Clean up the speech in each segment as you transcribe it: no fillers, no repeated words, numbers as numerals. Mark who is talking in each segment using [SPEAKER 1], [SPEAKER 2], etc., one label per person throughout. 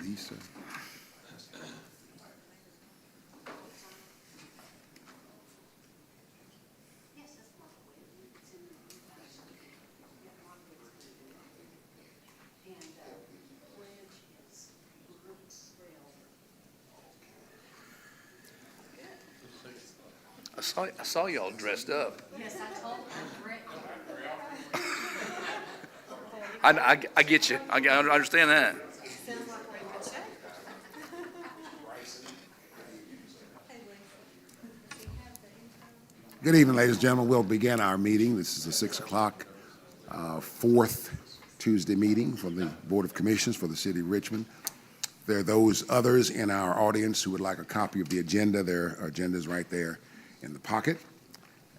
[SPEAKER 1] Lisa.
[SPEAKER 2] I saw y'all dressed up.
[SPEAKER 3] Yes, I told Brett.
[SPEAKER 2] I get you. I understand that.
[SPEAKER 3] Sounds like we're in good shape.
[SPEAKER 1] Good evening, ladies and gentlemen. We'll begin our meeting. This is the 6 o'clock, fourth Tuesday meeting for the Board of Commissioners for the City of Richmond. There are those others in our audience who would like a copy of the agenda. Their agenda is right there in the pocket.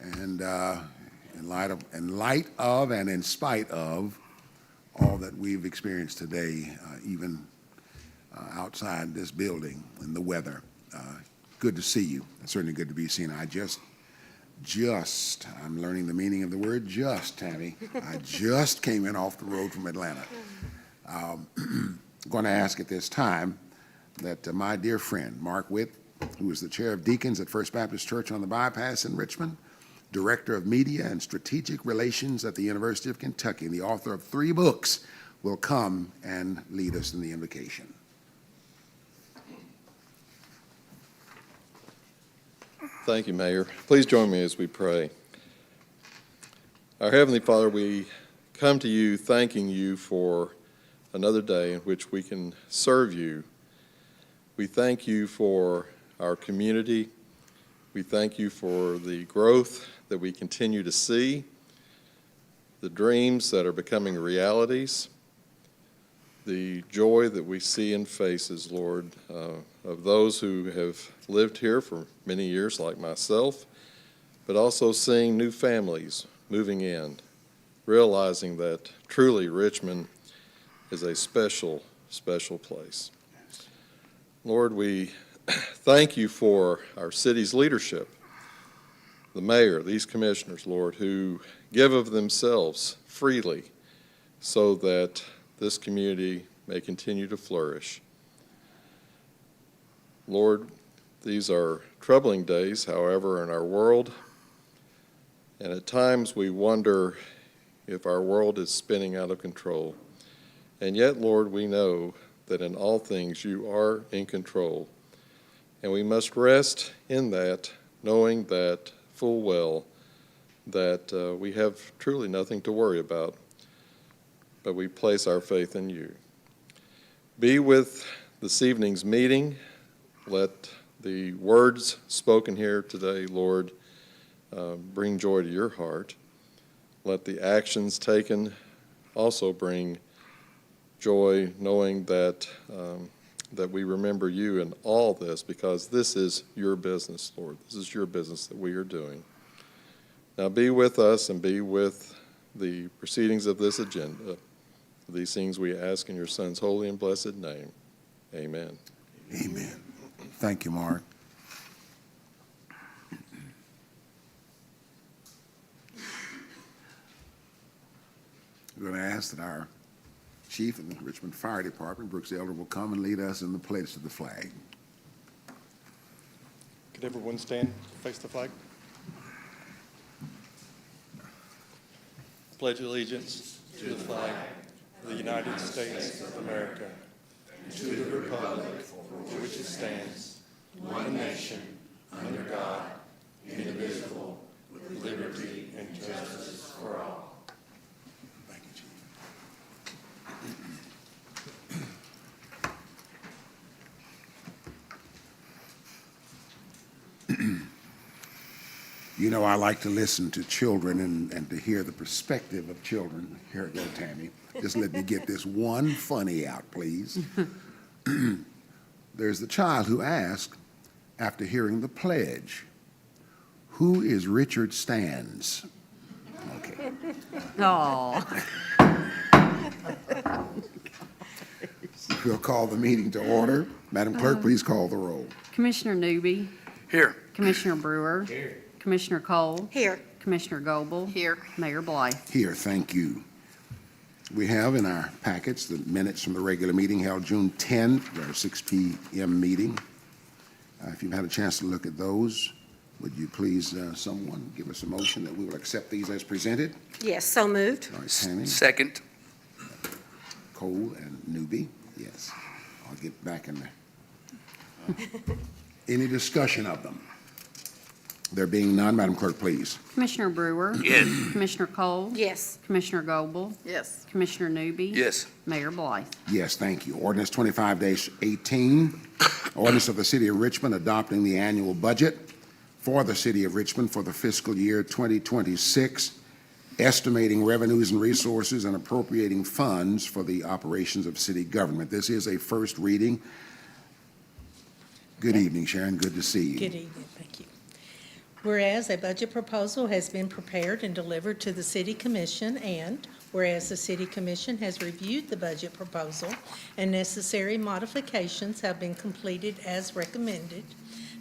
[SPEAKER 1] And in light of and in spite of all that we've experienced today, even outside this building and the weather, good to see you. It's certainly good to be seen. I'm learning the meaning of the word just, Tammy. I just came in off the road from Atlanta. I'm going to ask at this time that my dear friend, Mark Witt, who is the chair of deacons at First Baptist Church on the Bypass in Richmond, director of media and strategic relations at the University of Kentucky, and the author of 3 books, will come and lead us in the invocation.
[SPEAKER 4] Thank you, Mayor. Please join me as we pray. Our Heavenly Father, we come to you thanking you for another day in which we can serve you. We thank you for our community. We thank you for the growth that we continue to see, the dreams that are becoming realities, the joy that we see in faces, Lord, of those who have lived here for many years, like myself, but also seeing new families moving in, realizing that truly Richmond is a special, special place. Lord, we thank you for our city's leadership, the mayor, these commissioners, Lord, who give of themselves freely so that this community may continue to flourish. Lord, these are troubling days, however, in our world, and at times we wonder if our world is spinning out of control. And yet, Lord, we know that in all things you are in control, and we must rest in that, knowing that full well that we have truly nothing to worry about, but we place our faith in you. Be with this evening's meeting. Let the words spoken here today, Lord, bring joy to your heart. Let the actions taken also bring joy, knowing that that we remember you in all this, because this is your business, Lord. This is your business that we are doing. Now be with us and be with the proceedings of this agenda. These things we ask in your Son's holy and blessed name. Amen.
[SPEAKER 1] Amen. Thank you, Mark. We're going to ask that our chief of the Richmond Fire Department, Brooks Elder, will come and lead us in the pledge to the flag.
[SPEAKER 5] Could everyone stand, face the flag? Pledge allegiance to the flag of the United States of America, and to the republic for which it stands, one nation, under God, indivisible, with liberty and justice for all.
[SPEAKER 1] Thank you, Chief. You know, I like to listen to children and to hear the perspective of children. Here it goes, Tammy. Just let me get this one funny out, please. There's the child who asked, after hearing the pledge, who is Richard Stans? Okay.
[SPEAKER 3] Oh.
[SPEAKER 1] We'll call the meeting to order. Madam Clerk, please call the roll.
[SPEAKER 3] Commissioner Newby,
[SPEAKER 2] Here.
[SPEAKER 3] Commissioner Brewer. Here. Commissioner Cole.
[SPEAKER 6] Here.
[SPEAKER 3] Commissioner Goebel. Here. Mayor Blythe.
[SPEAKER 1] Here, thank you. We have in our packets the minutes from the regular meeting held June 10, our 6 p.m. meeting. If you've had a chance to look at those, would you please, someone, give us a motion that we will accept these as presented?
[SPEAKER 6] Yes, so moved.
[SPEAKER 1] All right, Tammy,
[SPEAKER 2] Second.
[SPEAKER 1] Cole, and Newby. Yes. I'll get back in there. Any discussion of them? There being none, Madam Clerk, please.
[SPEAKER 3] Commissioner Brewer?
[SPEAKER 2] Yes.
[SPEAKER 3] Commissioner Cole?
[SPEAKER 6] Yes.
[SPEAKER 3] Commissioner Goble?
[SPEAKER 6] Yes.
[SPEAKER 3] Commissioner Newby?
[SPEAKER 2] Yes.
[SPEAKER 3] Mayor Blythe?
[SPEAKER 1] Yes, thank you. Ordinance 25-18, ordinance of the City of Richmond adopting the annual budget for the City of Richmond for the fiscal year 2026, estimating revenues and resources and appropriating funds for the operations of city government. This is a first reading. Good evening, Sharon. Good to see you.
[SPEAKER 7] Good evening, thank you. Whereas a budget proposal has been prepared and delivered to the City Commission, and whereas the City Commission has reviewed the budget proposal and necessary modifications have been completed as recommended,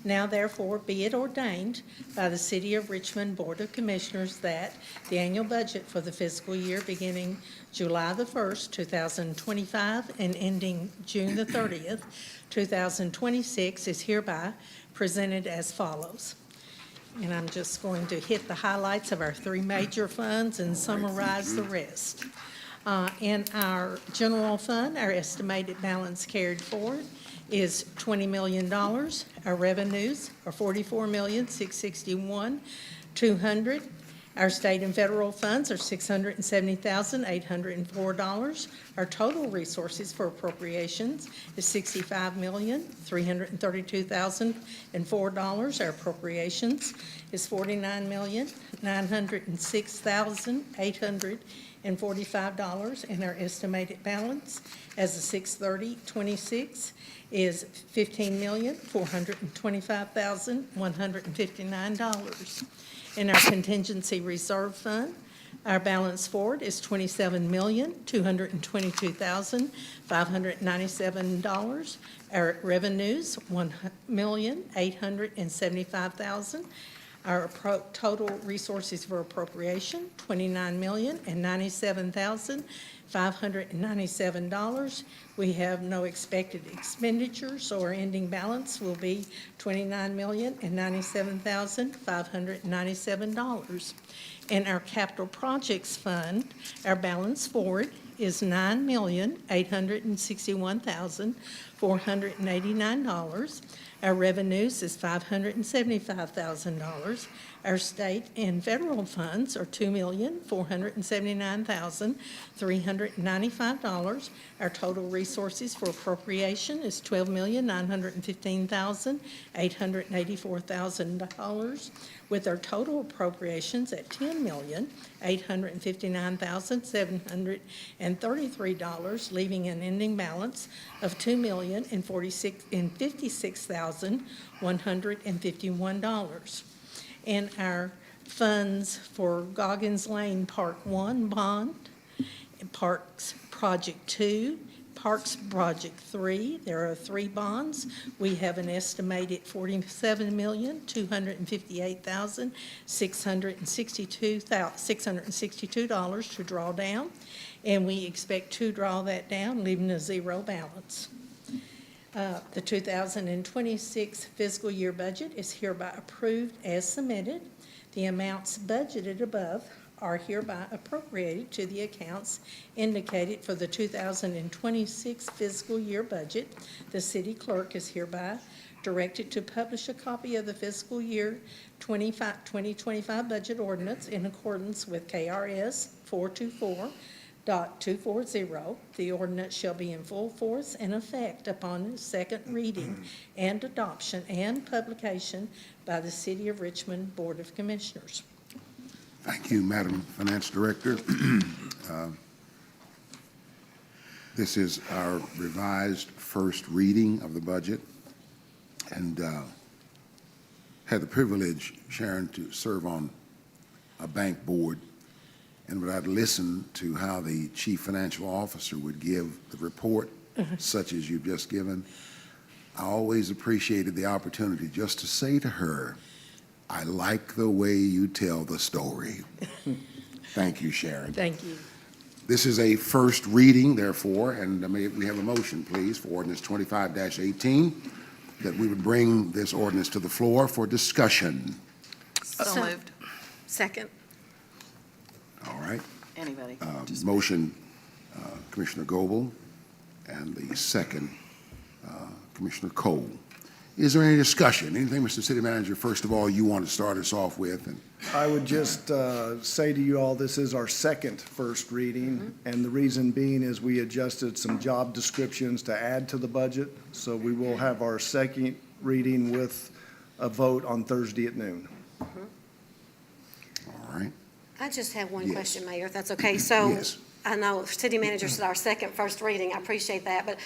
[SPEAKER 7] now therefore be it ordained by the City of Richmond Board of Commissioners that the annual budget for the fiscal year beginning July the 1st, 2025, and ending June the 30th, 2026, is hereby presented as follows. And I'm just going to hit the highlights of our three major funds and summarize the rest. In our general fund, our estimated balance carried forward is $20 million. Our revenues are $44,661,200. Our state and federal funds are $670,804. Our total resources for appropriations is $65,332,004. Our appropriations is $49,906,845. And our estimated balance as of 6/30/26 is $15,425,159. In our contingency reserve fund, our balance forward is $27,222,597. Our revenues, $1,875,000. Our total resources for appropriation, $29,097,597. We have no expected expenditures, so our ending balance will be $29,097,597. In our capital projects fund, our balance forward is $9,861,489. Our revenues is $575,000. Our state and federal funds are $2,479,395. Our total resources for appropriation is $12,915,884,000, with our total appropriations at $10,859,733, leaving an ending balance of $2,056,151. And our funds for Goggins Lane Park 1 bond, Parks Project 2, Parks Project 3, there are 3 bonds. We have an estimated $47,258,662 to draw down, and we expect to draw that down, leaving a zero balance. The 2026 fiscal year budget is hereby approved as submitted. The amounts budgeted above are hereby appropriated to the accounts indicated for the 2026 fiscal year budget. The city clerk is hereby directed to publish a copy of the fiscal year 2025 budget ordinance in accordance with KRS 424.240. The ordinance shall be in full force and effect upon second reading and adoption and publication by the City of Richmond Board of Commissioners.
[SPEAKER 1] Thank you, Madam Finance Director. This is our revised first reading of the budget, and had the privilege, Sharon, to serve on a bank board, and when I'd listen to how the chief financial officer would give the report, such as you've just given, I always appreciated the opportunity just to say to her, I like the way you tell the story. Thank you, Sharon.
[SPEAKER 7] Thank you.
[SPEAKER 1] This is a first reading, therefore, and may we have a motion, please, for ordinance 25-18, that we would bring this ordinance to the floor for discussion.
[SPEAKER 6] So moved.
[SPEAKER 7] Second.
[SPEAKER 1] All right.
[SPEAKER 6] Anybody?
[SPEAKER 1] Motion, Commissioner Goble, and the second, Commissioner Cole. Is there any discussion? Anything, Mr. City Manager, first of all, you want to start us off with? And
[SPEAKER 8] I would just say to you all, this is our second first reading, and the reason being is we adjusted some job descriptions to add to the budget, so we will have our second reading with a vote on Thursday at noon.
[SPEAKER 1] All right.
[SPEAKER 9] I just have one
[SPEAKER 1] Yes.
[SPEAKER 9] question, Mayor, if that's okay. So
[SPEAKER 1] Yes.
[SPEAKER 9] I know City Manager said our second first reading. I appreciate that. But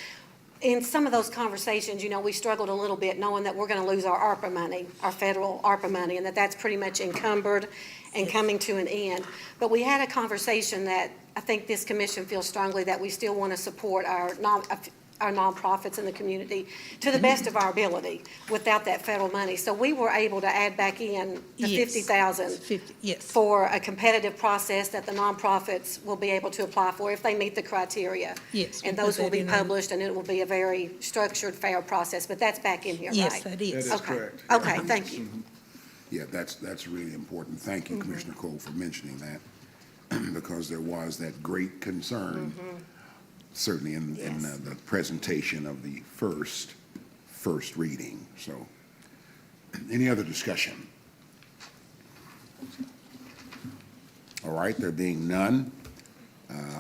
[SPEAKER 9] in some of those conversations, we struggled a little bit knowing that we're going to lose our ARPA money, our federal ARPA money, and that's pretty much encumbered and coming to an end. But we had a conversation that I think this commission feels strongly that we still want to support our nonprofits in the community to the best of our ability without that federal money. So we were able to add back in the
[SPEAKER 7] Yes.
[SPEAKER 9] 50,000
[SPEAKER 7] Yes.
[SPEAKER 9] for a competitive process that the nonprofits will be able to apply for if they meet the criteria.
[SPEAKER 7] Yes. we
[SPEAKER 9] And
[SPEAKER 7] put
[SPEAKER 9] those will
[SPEAKER 7] that
[SPEAKER 9] be
[SPEAKER 7] in our-
[SPEAKER 9] published, and it will be a very structured, fair process, but that's back in here, right?
[SPEAKER 7] Yes, that
[SPEAKER 8] That
[SPEAKER 7] is.
[SPEAKER 8] is
[SPEAKER 9] Okay.
[SPEAKER 8] correct.
[SPEAKER 9] Okay, thank you.
[SPEAKER 1] Yeah, that's really important. Thank you, Commissioner Cole, for mentioning that, because there was that great concern, certainly in
[SPEAKER 9] Yes.
[SPEAKER 1] the presentation of the first reading. So, any other discussion? All right, there being none,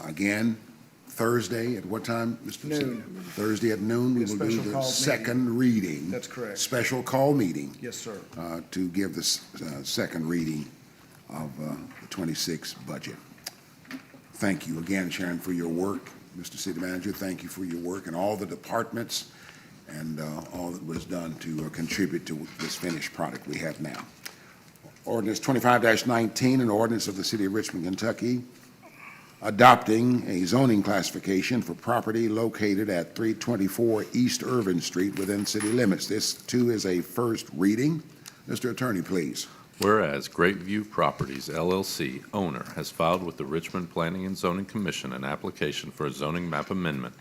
[SPEAKER 1] again, Thursday at what time, Mr.
[SPEAKER 8] Noon.
[SPEAKER 1] Thursday at noon, we
[SPEAKER 8] Be a
[SPEAKER 1] will do
[SPEAKER 8] special
[SPEAKER 1] the
[SPEAKER 8] call meeting.
[SPEAKER 1] second reading.
[SPEAKER 8] That's correct.
[SPEAKER 1] Special call meeting.
[SPEAKER 8] Yes, sir.
[SPEAKER 1] To give the second reading of the 26 budget. Thank you again, Sharon, for your work. Mr. City Manager, thank you for your work, and all the departments and all that was done to contribute to this finished product we have now. Ordinance 25-19, an ordinance of the City of Richmond, Kentucky, adopting a zoning classification for property located at 324 East Irvin Street within city limits. This, too, is a first reading. Mr. Attorney, please.
[SPEAKER 10] Whereas Great View Properties LLC, owner, has filed with the Richmond Planning and Zoning Commission an application for a zoning map amendment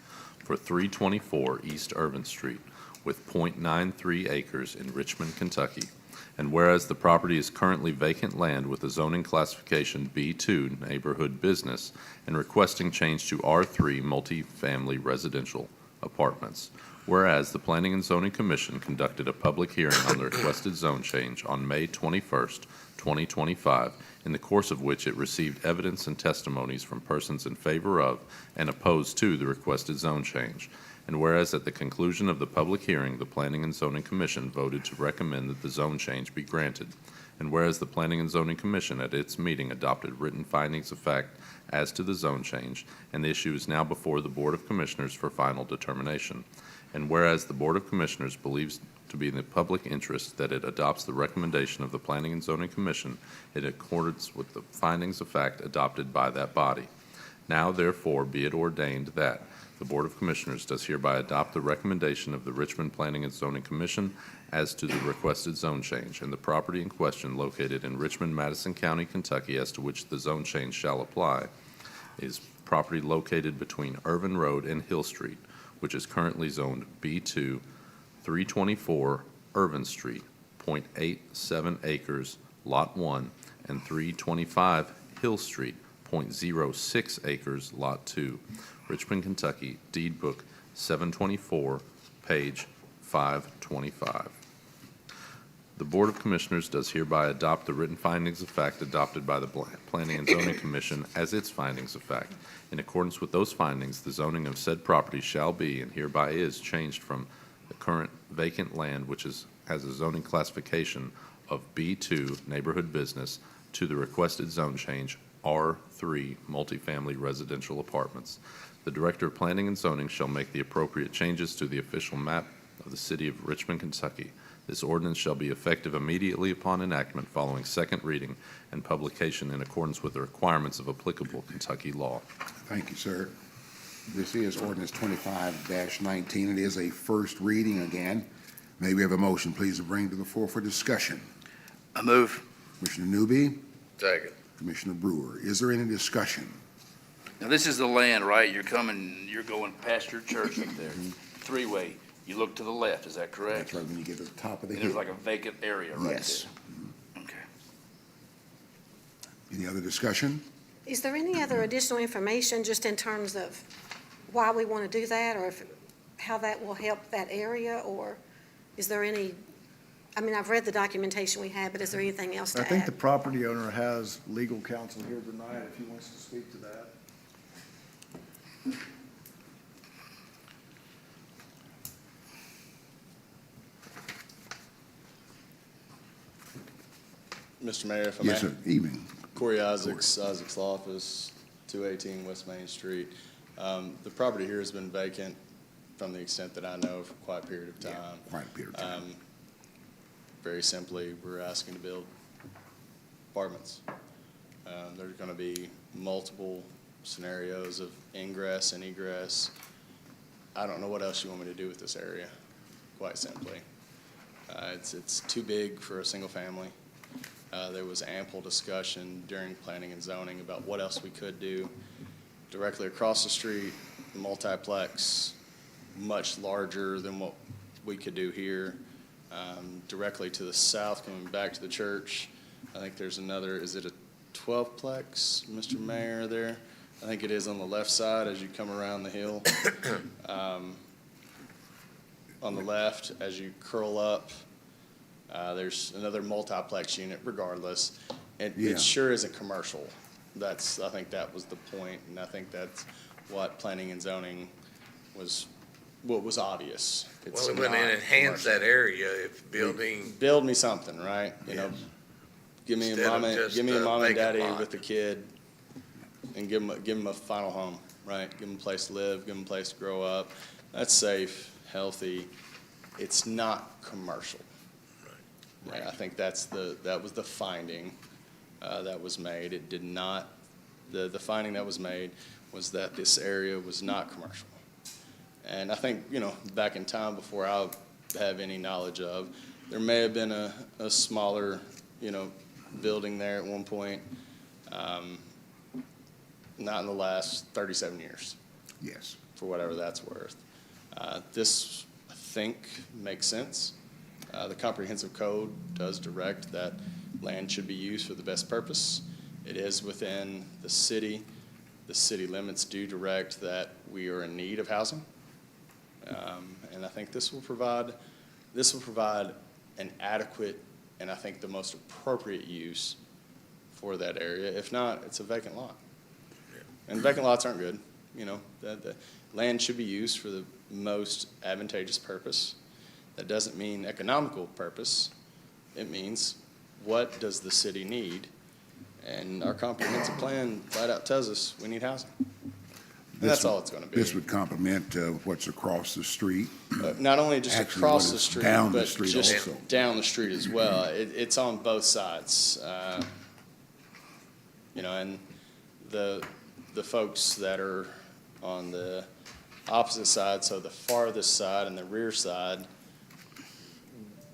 [SPEAKER 10] for 324 East Irvin Street with .93 acres in Richmond, Kentucky. And whereas the property is currently vacant land with a zoning classification B2 neighborhood business and requesting change to R3 multifamily residential apartments. Whereas the Planning and Zoning Commission conducted a public hearing on the requested zone change on May 21st, 2025, in the course of which it received evidence and testimonies from persons in favor of and opposed to the requested zone change. And whereas at the conclusion of the public hearing, the Planning and Zoning Commission voted to recommend that the zone change be granted. And whereas the Planning and Zoning Commission at its meeting adopted written findings of fact as to the zone change, and the issue is now before the Board of Commissioners for final determination. And whereas the Board of Commissioners believes to be in the public interest that it adopts the recommendation of the Planning and Zoning Commission in accordance with the findings of fact adopted by that body. Now therefore be it ordained that the Board of Commissioners does hereby adopt the recommendation of the Richmond Planning and Zoning Commission as to the requested zone change, and the property in question located in Richmond, Madison County, Kentucky, as to which the zone change shall apply, is property located between Irvin Road and Hill Street, which is currently zoned B2, 324 Irvin Street, .87 acres, Lot 1, and 325 Hill Street, .06 acres, Lot 2, Richmond, Kentucky, Deed Book 724, page 525. The Board of Commissioners does hereby adopt the written findings of fact adopted by the Planning and Zoning Commission as its findings of fact. In accordance with those findings, the zoning of said property shall be and hereby is changed from the current vacant land, which has a zoning classification of B2 neighborhood business, to the requested zone change R3 multifamily residential apartments. The Director of Planning and Zoning shall make the appropriate changes to the official map of the City of Richmond, Kentucky. This ordinance shall be effective immediately upon enactment following second reading and publication in accordance with the requirements of applicable Kentucky law.
[SPEAKER 1] Thank you, sir. This is ordinance 25-19. It is a first reading again. May we have a motion, please, to bring to the floor for discussion?
[SPEAKER 2] I move.
[SPEAKER 1] Commissioner Newby,
[SPEAKER 2] Second.
[SPEAKER 1] Commissioner Brewer. Is there any discussion?
[SPEAKER 2] Now, this is the land, right? You're going past your church up there, three-way. You look to the left, is that correct?
[SPEAKER 1] That's right, when you get to the top of the
[SPEAKER 2] And there's
[SPEAKER 1] hill.
[SPEAKER 2] like a vacant area right there.
[SPEAKER 1] Yes.
[SPEAKER 2] Okay.
[SPEAKER 1] Any other discussion?
[SPEAKER 9] Is there any other additional information just in terms of why we want to do that, or how that will help that area, or is there any, I mean, I've read the documentation we have, but is there anything else to
[SPEAKER 8] I think the
[SPEAKER 9] add?
[SPEAKER 8] property owner has legal counsel here tonight, if he wants to speak to that.
[SPEAKER 6] Mr. Mayor, if I may.
[SPEAKER 1] Yes, sir. Evening.
[SPEAKER 6] Corey Isaacs, Isaacs Law Office, 218 West Main Street. The property here has been vacant from the extent that I know for quite a period of
[SPEAKER 1] Yeah,
[SPEAKER 6] time.
[SPEAKER 1] quite a period of time.
[SPEAKER 6] Very simply, we're asking to build apartments. There's going to be multiple scenarios of ingress and egress. I don't know what else you want me to do with this area, quite simply. It's too big for a single family. There was ample discussion during planning and zoning about what else we could do. Directly across the street, multiplex, much larger than what we could do here. Directly to the south, coming back to the church, I think there's another, is it a 12-plex, Mr. Mayor, there? I think it is on the left side as you come around the hill. On the left, as you curl up, there's another multiplex unit regardless.
[SPEAKER 1] Yeah.
[SPEAKER 6] It sure isn't commercial. I think that was the point, and I think that's what planning and zoning was, what was obvious. It's
[SPEAKER 11] Well, it wouldn't
[SPEAKER 6] not
[SPEAKER 11] enhance
[SPEAKER 6] commercial.
[SPEAKER 11] that area if building,
[SPEAKER 6] Build me something, right? You know, give me a
[SPEAKER 11] Instead of
[SPEAKER 6] mom
[SPEAKER 11] just
[SPEAKER 6] give me a
[SPEAKER 11] a
[SPEAKER 6] mom and
[SPEAKER 11] vacant
[SPEAKER 6] daddy
[SPEAKER 11] lot.
[SPEAKER 6] with a kid, and give them a final home, right? Give them a place to live, give them a place to grow up. That's safe, healthy. It's not commercial. Right. I think that was the finding that was made. It did not, the finding that was made was that this area was not commercial. And I think, you know, back in time before I have any knowledge of, there may have been a smaller, you know, building there at one point, not in the last 37 years,
[SPEAKER 1] Yes.
[SPEAKER 6] for whatever that's worth. This, I think, makes sense. The comprehensive code does direct that land should be used for the best purpose. It is within the city. The city limits do direct that we are in need of housing. And I think this will provide an adequate and I think the most appropriate use for that area. If not, it's a vacant lot. And vacant lots aren't good. You know, the land should be used for the most advantageous purpose. That doesn't mean economical purpose. It means, what does the city need? And our comprehensive plan flat out tells us we need housing. And that's all it's going to be.
[SPEAKER 1] This would complement what's across the street.
[SPEAKER 6] Not only just
[SPEAKER 1] Actually,
[SPEAKER 6] across
[SPEAKER 1] what
[SPEAKER 6] the
[SPEAKER 1] is
[SPEAKER 6] street,
[SPEAKER 1] down the
[SPEAKER 6] but
[SPEAKER 1] street
[SPEAKER 6] just
[SPEAKER 1] also.
[SPEAKER 6] down the street as well. It's on both sides. You know, and the folks that are on the opposite side, so the farthest side and the rear side,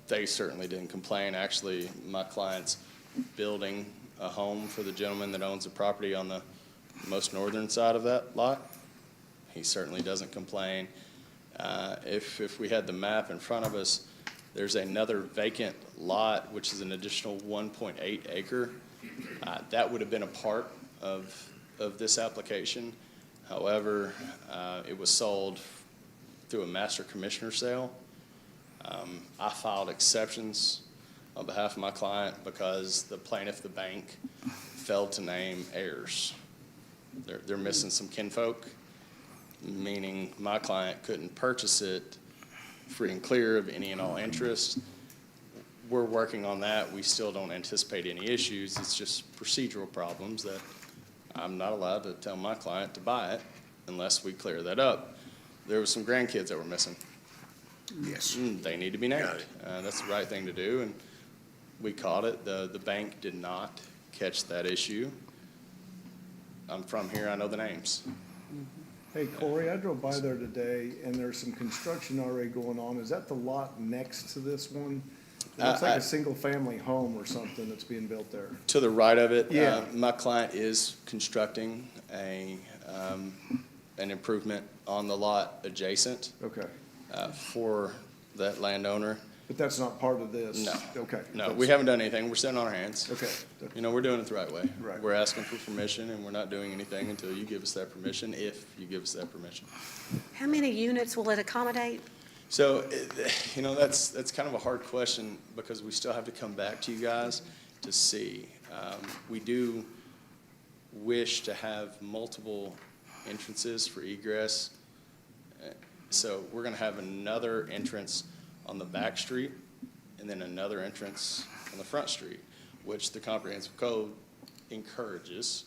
[SPEAKER 6] they certainly didn't complain. Actually, my client's building a home for the gentleman that owns the property on the most northern side of that lot. He certainly doesn't complain. If we had the map in front of us, there's another vacant lot, which is an additional 1.8 acre. That would have been a part of this application. However, it was sold through a master commissioner sale. I filed exceptions on behalf of my client because the plaintiff, the bank, failed to name heirs. They're missing some kinfolk, meaning my client couldn't purchase it free and clear of any and all interest. We're working on that. We still don't anticipate any issues. It's just procedural problems that I'm not allowed to tell my client to buy it unless we clear that up. There were some grandkids that were missing.
[SPEAKER 1] Yes.
[SPEAKER 6] They need to be named. That's the right thing to do, and we caught it. The bank did not catch that issue. I'm from here, I know the names.
[SPEAKER 8] Hey, Corey, I drove by there today, and there's some construction already going on. Is that the lot next to this one? It looks like a single-family home or something that's being built there.
[SPEAKER 6] To the right of it,
[SPEAKER 8] Yeah.
[SPEAKER 6] my client is constructing an improvement on the lot adjacent
[SPEAKER 8] Okay.
[SPEAKER 6] for that landowner.
[SPEAKER 8] But that's not part of this?
[SPEAKER 6] No.
[SPEAKER 8] Okay.
[SPEAKER 6] No, we haven't done anything. We're sitting on our hands.
[SPEAKER 8] Okay.
[SPEAKER 6] You know, we're doing it the right way.
[SPEAKER 8] Right.
[SPEAKER 6] We're asking for permission, and we're not doing anything until you give us that permission, if you give us that permission.
[SPEAKER 9] How many units will it accommodate?
[SPEAKER 6] So, you know, that's kind of a hard question, because we still have to come back to you guys to see. We do wish to have multiple entrances for egress. So we're gonna have another entrance on the back street, and then another entrance on the front street, which the comprehensive code encourages,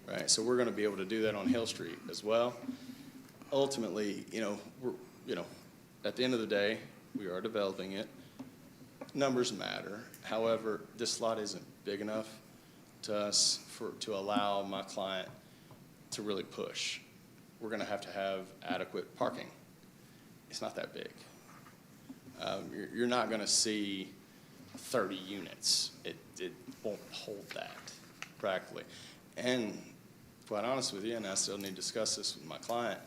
[SPEAKER 6] right? So we're gonna be able to do that on Hill Street as well. Ultimately, at the end of the day, we are developing it. Numbers matter. However, this lot isn't big enough to us to allow my client to really push. We're gonna have to have adequate parking. It's not that big. You're not gonna see 30 units. It won't hold that practically. And quite honest with you, and I still need to discuss this with my client,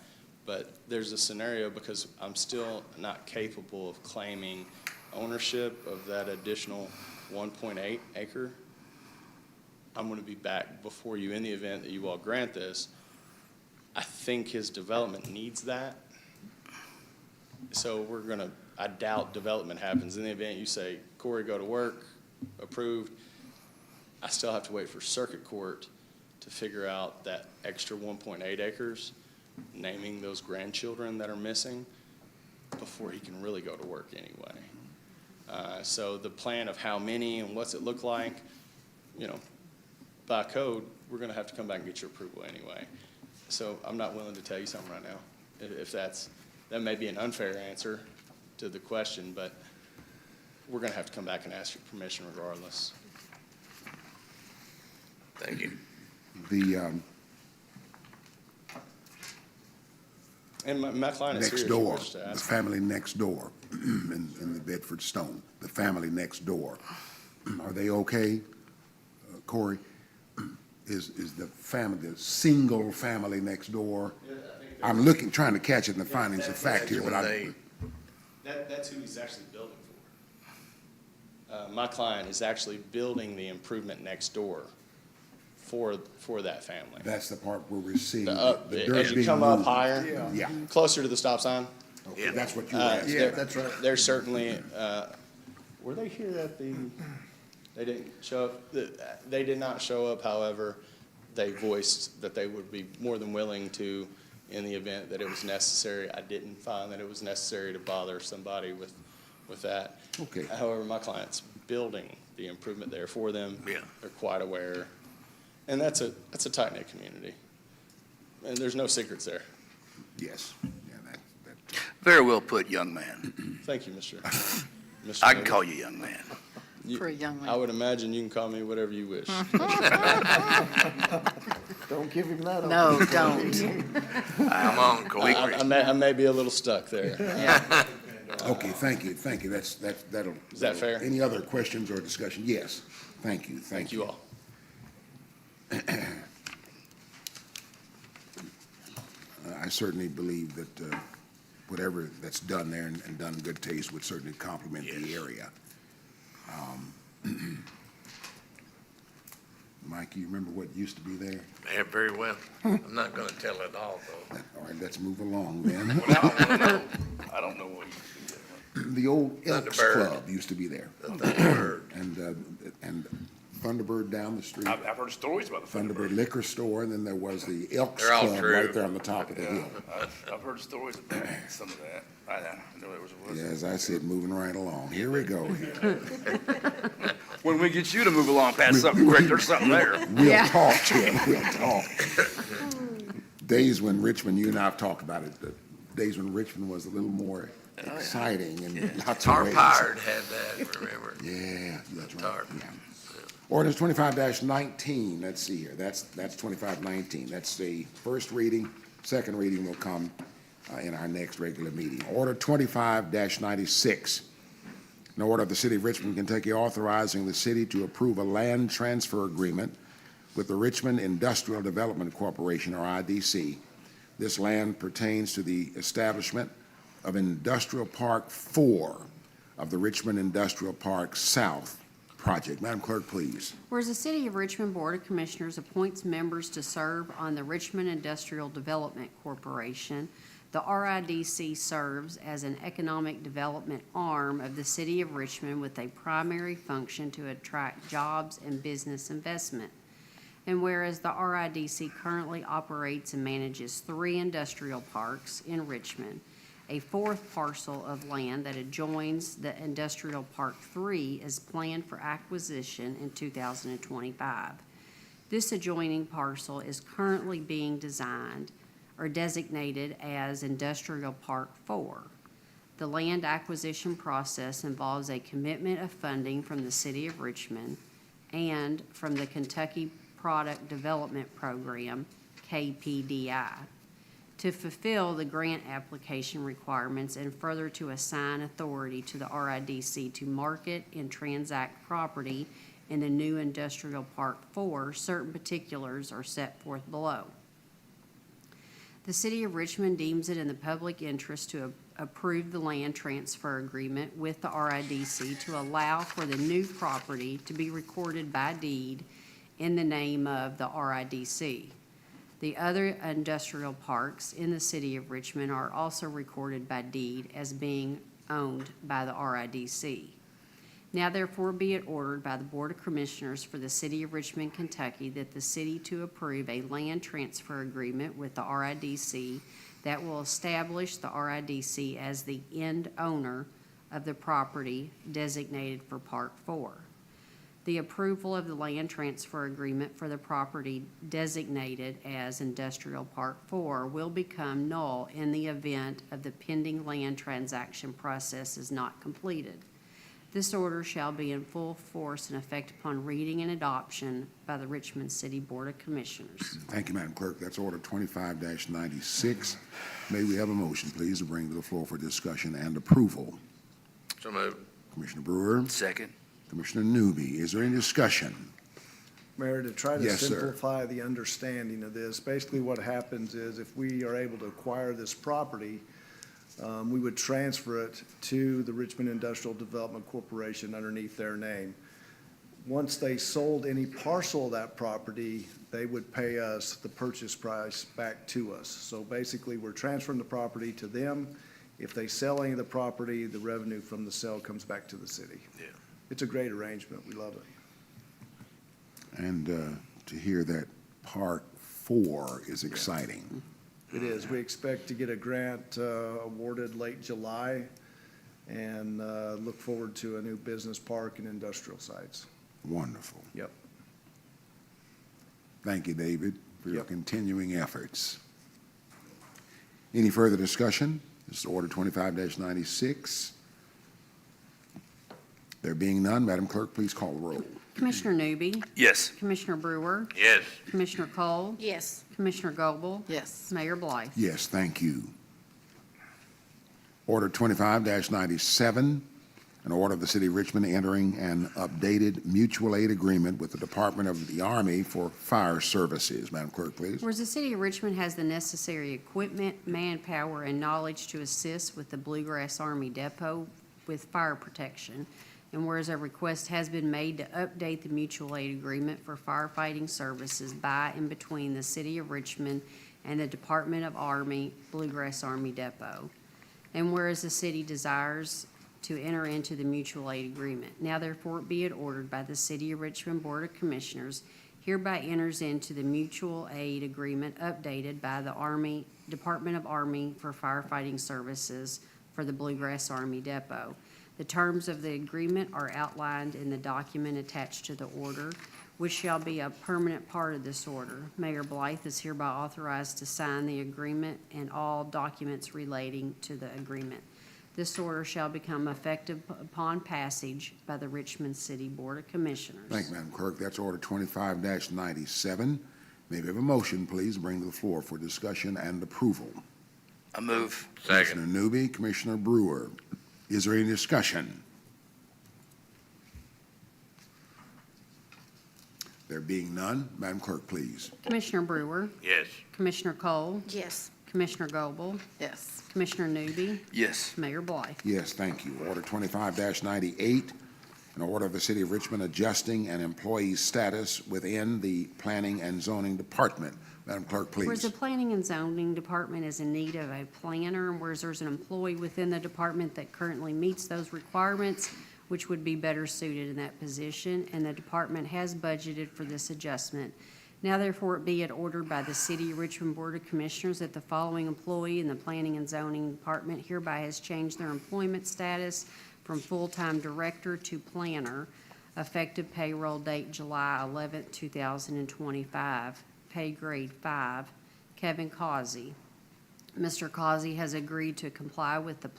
[SPEAKER 6] but there's a scenario, because I'm still not capable of claiming ownership of that additional 1.8 acre. I'm gonna be back before you in the event that you all grant this. I think his development needs that. So I doubt development happens. In the event you say, Corey, go to work, approved, I still have to wait for circuit court to figure out that extra 1.8 acres, naming those grandchildren that are missing, before he can really go to work anyway. So the plan of how many and what's it look like, by code, we're gonna have to come back and get your approval anyway. So I'm not willing to tell you something right now. If that may be an unfair answer to the question, but we're gonna have to come back and ask your permission regardless.
[SPEAKER 11] Thank you.
[SPEAKER 6] And my client is here
[SPEAKER 1] Next
[SPEAKER 6] if you
[SPEAKER 1] door,
[SPEAKER 6] wish to
[SPEAKER 1] the
[SPEAKER 6] ask.
[SPEAKER 1] family next door in the Bedford Stone, the family next door, are they okay, Corey? Is the single family next door? I'm trying to catch it in the findings of fact here, but
[SPEAKER 6] That's who he's actually building for. My client is actually building the improvement next door for that family.
[SPEAKER 1] that's the part where we're seeing
[SPEAKER 6] The
[SPEAKER 1] the dirt
[SPEAKER 6] as you
[SPEAKER 1] being
[SPEAKER 6] come up
[SPEAKER 1] moved.
[SPEAKER 6] higher,
[SPEAKER 1] Yeah,
[SPEAKER 6] closer to the stop sign,
[SPEAKER 1] okay, that's what you were
[SPEAKER 6] Uh,
[SPEAKER 1] asking.
[SPEAKER 8] Yeah, that's right.
[SPEAKER 6] they're certainly, were they here they didn't show up? They did not show up, however, they voiced that they would be more than willing to, in the event that it was necessary. I didn't find that it was necessary to bother somebody with that.
[SPEAKER 1] Okay.
[SPEAKER 6] However, my client's building the improvement there for them.
[SPEAKER 11] Yeah.
[SPEAKER 6] They're quite aware. And that's a tight-knit community. And there's no secrets there.
[SPEAKER 1] Yes, yeah, that,
[SPEAKER 2] Very well put, young man.
[SPEAKER 6] Thank you, Mr.
[SPEAKER 2] I can call you young man.
[SPEAKER 3] For a young man.
[SPEAKER 6] I would imagine you can call me whatever you wish.
[SPEAKER 8] Don't give him that.
[SPEAKER 3] No, don't.
[SPEAKER 11] Come on, Corey.
[SPEAKER 6] I may be a little stuck there.
[SPEAKER 3] Yeah.
[SPEAKER 1] okay, thank you, that'll.
[SPEAKER 6] Is that fair?
[SPEAKER 1] Any other questions or discussion? Yes, thank you.
[SPEAKER 6] Thank you all.
[SPEAKER 1] I certainly believe that whatever that's done there and done in good taste would certainly complement the area. Mike, you remember what used to be there?
[SPEAKER 11] Yeah, very well. I'm not gonna tell it all, though.
[SPEAKER 1] All right, let's move along then.
[SPEAKER 2] I don't know what
[SPEAKER 1] The old Elks
[SPEAKER 11] Thunderbird.
[SPEAKER 1] Club used to be there,
[SPEAKER 11] The Thunderbird.
[SPEAKER 1] and Thunderbird down the street.
[SPEAKER 2] I've heard stories about the
[SPEAKER 1] Thunderbird Liquor Store, and then there was the Elks
[SPEAKER 11] They're all
[SPEAKER 1] Club
[SPEAKER 11] true.
[SPEAKER 1] right there on the top of the hill.
[SPEAKER 2] I've heard stories about some of that. I know there was.
[SPEAKER 1] Yeah, as I said, moving right along. Here we go. Here.
[SPEAKER 2] When we get you to move along past something, Greg, there's something there.
[SPEAKER 1] We'll
[SPEAKER 3] Yeah.
[SPEAKER 1] talk, Tim, we'll talk. Days when Richmond, you and I have talked about it, the days when Richmond was a little more exciting in lots of
[SPEAKER 11] Tar
[SPEAKER 1] ways.
[SPEAKER 11] Pirate had that, remember?
[SPEAKER 1] Yeah, that's right.
[SPEAKER 11] Tar.
[SPEAKER 1] Yeah. Ordinance 25-19, let's see here, that's 25-19. That's the first reading. Second reading will come in our next regular meeting. Order 25-96, An order of the City of Richmond, Kentucky authorizing the city to approve a land transfer agreement with the Richmond Industrial Development Corporation, or IDC. This land pertains to the establishment of Industrial Park 4 of the Richmond Industrial Park South project. Madam Clerk, please.
[SPEAKER 12] Whereas the City of Richmond Board of Commissioners appoints members to serve on the Richmond Industrial Development Corporation, the RIDC serves as an economic development arm of the City of Richmond with a primary function to attract jobs and business investment. And whereas the RIDC currently operates and manages 3 industrial parks in Richmond, a 4th parcel of land that adjoins the Industrial Park 3 is planned for acquisition in 2025. This adjoining parcel is currently being designed or designated as Industrial Park 4. The land acquisition process involves a commitment of funding from the City of Richmond and from the Kentucky Product Development Program, KPDI, to fulfill the grant application requirements and further to assign authority to the RIDC to market and transact property in the new Industrial Park 4. Certain particulars are set forth below. The City of Richmond deems it in the public interest to approve the land transfer agreement with the RIDC to allow for the new property to be recorded by deed in the name of the RIDC. The other industrial parks in the City of Richmond are also recorded by deed as being owned by the RIDC. Now therefore be it ordered by the Board of Commissioners for the City of Richmond, Kentucky, that the city to approve a land transfer agreement with the RIDC that will establish the RIDC as the end owner of the property designated for Park 4. The approval of the land transfer agreement for the property designated as Industrial Park 4 will become null in the event of the pending land transaction process is not completed. This order shall be in full force and effect upon reading and adoption by the Richmond City Board of Commissioners.
[SPEAKER 1] Thank you, Madam Clerk. That's Order 25-96. May we have a motion, please, to bring to the floor for discussion and approval?
[SPEAKER 11] So moved.
[SPEAKER 1] Commissioner Brewer,
[SPEAKER 2] Second.
[SPEAKER 1] Commissioner Newby, is there any discussion?
[SPEAKER 8] Mayor, to try to
[SPEAKER 1] Yes, sir.
[SPEAKER 8] simplify the understanding of this, basically what happens is if we are able to acquire this property, we would transfer it to the Richmond Industrial Development Corporation underneath their name. Once they sold any parcel of that property, they would pay us the purchase price back to us. So basically, we're transferring the property to them. If they sell any of the property, the revenue from the sale comes back to the city.
[SPEAKER 2] Yeah.
[SPEAKER 8] It's a great arrangement. We love it.
[SPEAKER 1] And to hear that Park 4 is exciting.
[SPEAKER 8] It is. We expect to get a grant awarded late July and look forward to a new business park and industrial sites.
[SPEAKER 1] Wonderful.
[SPEAKER 8] Yep.
[SPEAKER 1] Thank you, David, for your
[SPEAKER 8] Yep.
[SPEAKER 1] continuing efforts. Any further discussion? This is Order 25-96. There being none, Madam Clerk, please call the roll.
[SPEAKER 12] Commissioner Newby,
[SPEAKER 2] Yes.
[SPEAKER 12] Commissioner Brewer,
[SPEAKER 11] Yes.
[SPEAKER 12] Commissioner Cole,
[SPEAKER 9] Yes.
[SPEAKER 12] Commissioner Goble,
[SPEAKER 3] Yes.
[SPEAKER 12] Mayor Blythe.
[SPEAKER 1] Yes, thank you. Order 25-97, an order of the City of Richmond entering an updated mutual aid agreement with the Department of the Army for fire services. Madam Clerk, please.
[SPEAKER 12] Whereas the City of Richmond has the necessary equipment, manpower, and knowledge to assist with the Bluegrass Army Depot with fire protection, and whereas a request has been made to update the mutual aid agreement for firefighting services by and between the City of Richmond and the Department of Army Bluegrass Army Depot, and whereas the city desires to enter into the mutual aid agreement. Now therefore be it ordered by the City of Richmond Board of Commissioners hereby enters into the mutual aid agreement updated by the Army, Department of Army for firefighting services for the Bluegrass Army Depot. The terms of the agreement are outlined in the document attached to the order, which shall be a permanent part of this order. Mayor Blythe is hereby authorized to sign the agreement and all documents relating to the agreement. This order shall become effective upon passage by the Richmond City Board of Commissioners.
[SPEAKER 1] Thank you, Madam Clerk. That's Order 25-97. May we have a motion, please, to bring to the floor for discussion and approval?
[SPEAKER 2] I move.
[SPEAKER 1] Commissioner
[SPEAKER 11] Second.
[SPEAKER 1] Newby, Commissioner Brewer. Is there any discussion? There being none, Madam Clerk, please.
[SPEAKER 12] Commissioner Brewer,
[SPEAKER 11] Yes.
[SPEAKER 12] Commissioner Cole,
[SPEAKER 9] Yes.
[SPEAKER 12] Commissioner Goble,
[SPEAKER 3] Yes.
[SPEAKER 12] Commissioner Newby,
[SPEAKER 2] Yes.
[SPEAKER 12] Mayor Blythe.
[SPEAKER 1] Yes, thank you. Order 25-98, an order of the City of Richmond adjusting an employee's status within the Planning and Zoning Department. Madam Clerk,
[SPEAKER 12] Whereas the
[SPEAKER 1] please.
[SPEAKER 12] Planning and Zoning Department is in need of a planner, and whereas there's an employee within the department that currently meets those requirements, which would be better suited in that position, and the department has budgeted for this adjustment. Now therefore be it ordered by the City of Richmond Board of Commissioners that the following employee in the Planning and Zoning Department hereby has changed their employment status from full-time director to planner, effective payroll date July 11th, 2025. Pay grade 5, Kevin Causey. Mr. Causey has agreed to comply with the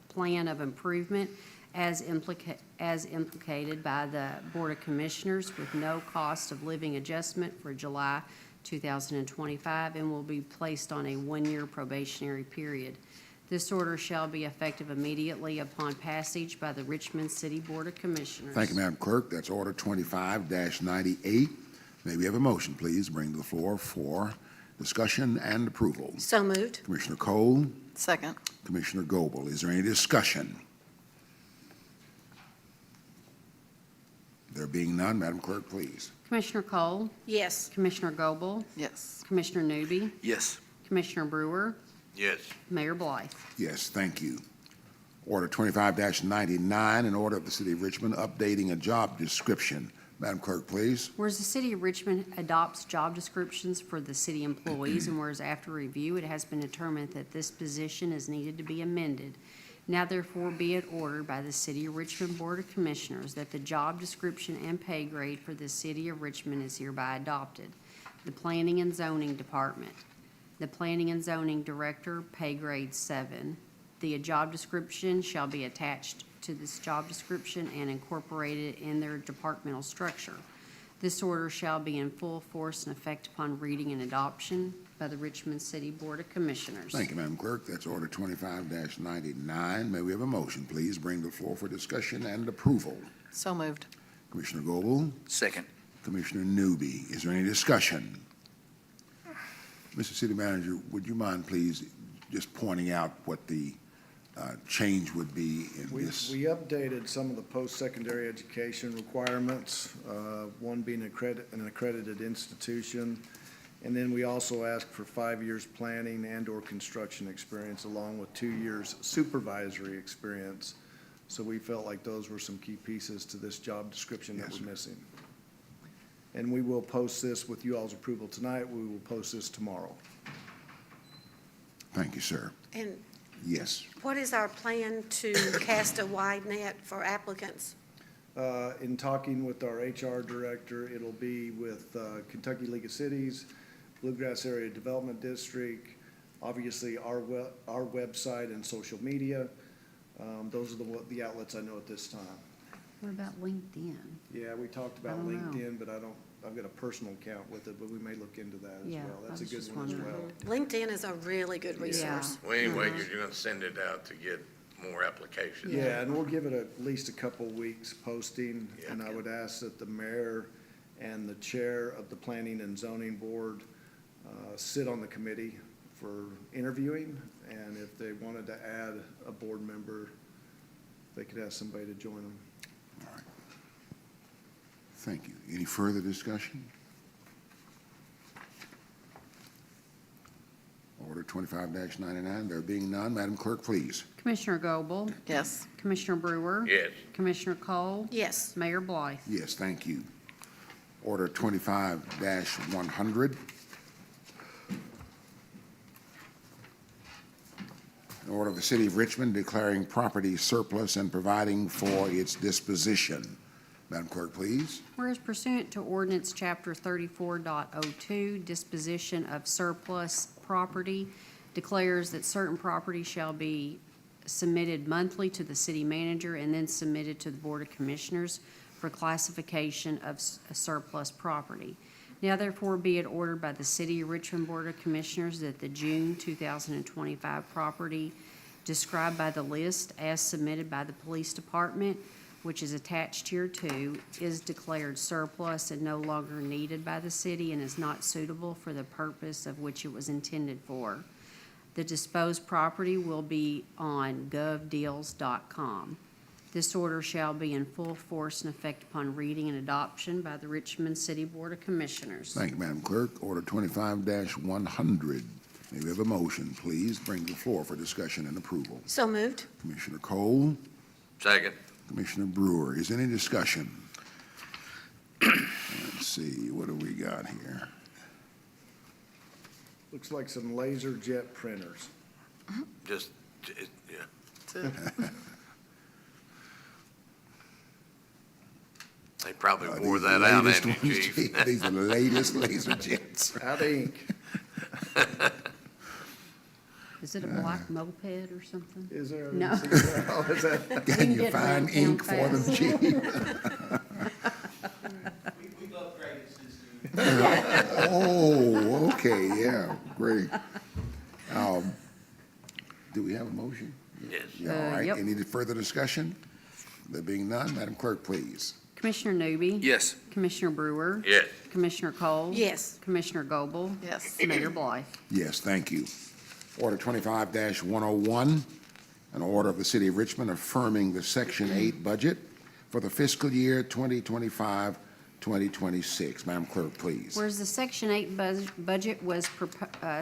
[SPEAKER 12] plan of improvement as implicated by the Board of Commissioners with no cost of living adjustment for July 2025 and will be placed on a one-year probationary period. This order shall be effective immediately upon passage by the Richmond City Board of Commissioners.
[SPEAKER 1] Thank you, Madam Clerk. That's Order 25-98. May we have a motion, please, bring to the floor for discussion and approval?
[SPEAKER 9] So moved.
[SPEAKER 1] Commissioner Cole,
[SPEAKER 3] Second.
[SPEAKER 1] Commissioner Goble. Is there any discussion? There being none, Madam Clerk, please.
[SPEAKER 12] Commissioner Cole,
[SPEAKER 9] Yes.
[SPEAKER 12] Commissioner Goble,
[SPEAKER 3] Yes.
[SPEAKER 12] Commissioner Newby,
[SPEAKER 2] Yes.
[SPEAKER 12] Commissioner Brewer,
[SPEAKER 11] Yes.
[SPEAKER 12] Mayor Blythe.
[SPEAKER 1] Yes, thank you. Order 25-99, an order of the City of Richmond updating a job description. Madam Clerk, please.
[SPEAKER 12] Whereas the City of Richmond adopts job descriptions for the city employees, and whereas after review, it has been determined that this position is needed to be amended. Now therefore be it ordered by the City of Richmond Board of Commissioners that the job description and pay grade for the City of Richmond is hereby adopted. The Planning and Zoning Department. The Planning and Zoning Director, pay grade 7. The job description shall be attached to this job description and incorporated in their departmental structure. This order shall be in full force and effect upon reading and adoption by the Richmond City Board of Commissioners.
[SPEAKER 1] Thank you, Madam Clerk. That's Order 25-99. May we have a motion, please, bring to the floor for discussion and approval?
[SPEAKER 3] So moved.
[SPEAKER 1] Commissioner Goble,
[SPEAKER 2] Second.
[SPEAKER 1] Commissioner Newby. Is there any discussion? Mr. City Manager, would you mind, please, just pointing out what the change would be in
[SPEAKER 8] We
[SPEAKER 1] this?
[SPEAKER 8] updated some of the post-secondary education requirements, one being an accredited institution. And then we also asked for 5 years planning and/or construction experience, along with 2 years supervisory experience. So we felt like those were some key pieces to this job description that
[SPEAKER 1] Yes.
[SPEAKER 8] were missing. And we will post this with you all's approval tonight. We will post this tomorrow.
[SPEAKER 1] Thank you, sir.
[SPEAKER 9] And
[SPEAKER 1] Yes.
[SPEAKER 9] what is our plan to cast a wide net for applicants?
[SPEAKER 8] In talking with our HR director, it'll be with Kentucky League of Cities, Bluegrass Area Development District, obviously our website and social media. Those are the outlets I know at this time.
[SPEAKER 12] What about LinkedIn?
[SPEAKER 8] Yeah, we talked about
[SPEAKER 12] I don't know.
[SPEAKER 8] LinkedIn, but I've got a personal account with it, but we may look into that as
[SPEAKER 12] Yeah,
[SPEAKER 8] well.
[SPEAKER 12] I
[SPEAKER 8] That's a
[SPEAKER 12] was
[SPEAKER 8] good
[SPEAKER 12] just
[SPEAKER 8] one as
[SPEAKER 12] wondering.
[SPEAKER 8] well.
[SPEAKER 9] LinkedIn is a really good resource.
[SPEAKER 11] Well, anyway, you're gonna send it out to get more applications.
[SPEAKER 8] Yeah, and we'll give it at least a couple weeks posting,
[SPEAKER 11] Yeah.
[SPEAKER 8] and I would ask that the mayor and the chair of the Planning and Zoning Board sit on the committee for interviewing, and if they wanted to add a board member, they could ask somebody to join them.
[SPEAKER 1] All right. Thank you. Any further discussion? Order 25-99. There being none, Madam Clerk, please.
[SPEAKER 12] Commissioner Goble,
[SPEAKER 3] Yes.
[SPEAKER 12] Commissioner Brewer,
[SPEAKER 11] Yes.
[SPEAKER 12] Commissioner Cole,
[SPEAKER 9] Yes.
[SPEAKER 12] Mayor Blythe.
[SPEAKER 1] Yes, thank you. Order 25-100. An order of the City of Richmond declaring property surplus and providing for its disposition. Madam Clerk, please.
[SPEAKER 12] Whereas pursuant to ordinance chapter 34.02, disposition of surplus property declares that certain property shall be submitted monthly to the city manager and then submitted to the Board of Commissioners for classification of surplus property. Now therefore be it ordered by the City of Richmond Board of Commissioners that the June 2025 property described by the list as submitted by the Police Department which is attached here to, is declared surplus and no longer needed by the city and is not suitable for the purpose of which it was intended for. The disposed property will be on govdeals.com. This order shall be in full force and effect upon reading and adoption by the Richmond City Board of Commissioners.
[SPEAKER 1] Thank you, Madam Clerk. Order 25-100. May we have a motion, please? Bring to the floor for discussion and approval.
[SPEAKER 9] So moved.
[SPEAKER 1] Commissioner Cole,
[SPEAKER 11] Second.
[SPEAKER 1] Commissioner Brewer. Is there any discussion? Let's see, what do we got here?
[SPEAKER 8] Looks like some laser jet printers.
[SPEAKER 11] Just, yeah. They probably
[SPEAKER 1] Are
[SPEAKER 11] wore
[SPEAKER 1] these the
[SPEAKER 11] that out,
[SPEAKER 1] latest
[SPEAKER 11] haven't you,
[SPEAKER 1] ones,
[SPEAKER 11] Chief?
[SPEAKER 1] Chief? These are the latest laser jets.
[SPEAKER 8] Out of ink.
[SPEAKER 12] Is it a black moped or something?
[SPEAKER 8] Is there?
[SPEAKER 12] No.
[SPEAKER 8] Oh, is that?
[SPEAKER 1] Can you
[SPEAKER 12] get around
[SPEAKER 1] find ink
[SPEAKER 12] town
[SPEAKER 1] for them,
[SPEAKER 12] fast.
[SPEAKER 1] Chief?
[SPEAKER 6] We've upgraded since then.
[SPEAKER 1] Oh, okay, yeah, great. Do we have a motion?
[SPEAKER 11] Yes.
[SPEAKER 1] Yeah, all right.
[SPEAKER 12] Yep.
[SPEAKER 1] Any further discussion? There being none, Madam Clerk, please.
[SPEAKER 12] Commissioner Newby?
[SPEAKER 2] Yes.
[SPEAKER 12] Commissioner Brewer?
[SPEAKER 11] Yes.
[SPEAKER 12] Commissioner Cole?
[SPEAKER 9] Yes.
[SPEAKER 12] Commissioner Goble?
[SPEAKER 3] Yes.
[SPEAKER 12] Mayor Blythe?
[SPEAKER 1] Yes, thank you. Order 25-101, an order of the City of Richmond affirming the Section 8 budget for the fiscal year 2025-2026. Madam Clerk, please.
[SPEAKER 12] Whereas the Section 8 budget was